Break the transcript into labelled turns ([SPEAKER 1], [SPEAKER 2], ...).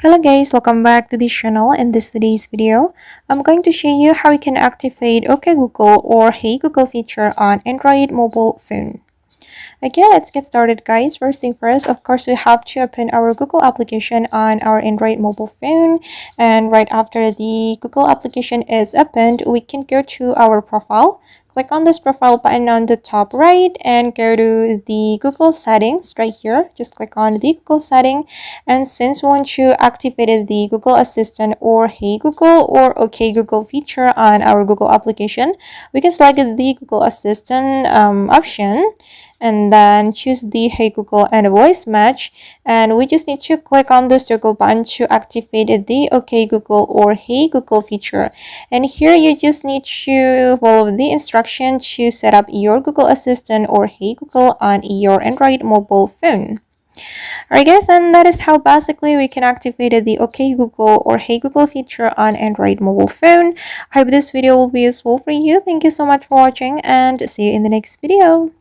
[SPEAKER 1] Hello guys, welcome back to this channel. In today's video, I'm going to show you how you can activate OK Google or Hey Google feature on Android mobile phone. Okay, let's get started guys. First thing first, of course, we have to open our Google application on our Android mobile phone. And right after the Google application is opened, we can go to our profile. Click on this profile button on the top right and go to the Google settings right here. Just click on the Google setting. And since we want to activate the Google Assistant or Hey Google or OK Google feature on our Google application, we can select the Google Assistant option and then choose the Hey Google and voice match, and we just need to click on the circle button to activate the OK Google or Hey Google feature. And here you just need to follow the instruction to set up your Google Assistant or Hey Google on your Android mobile phone. Alright guys, and that is how basically we can activate the OK Google or Hey Google feature on Android mobile phone. I hope this video will be useful for you. Thank you so much for watching and see you in the next video.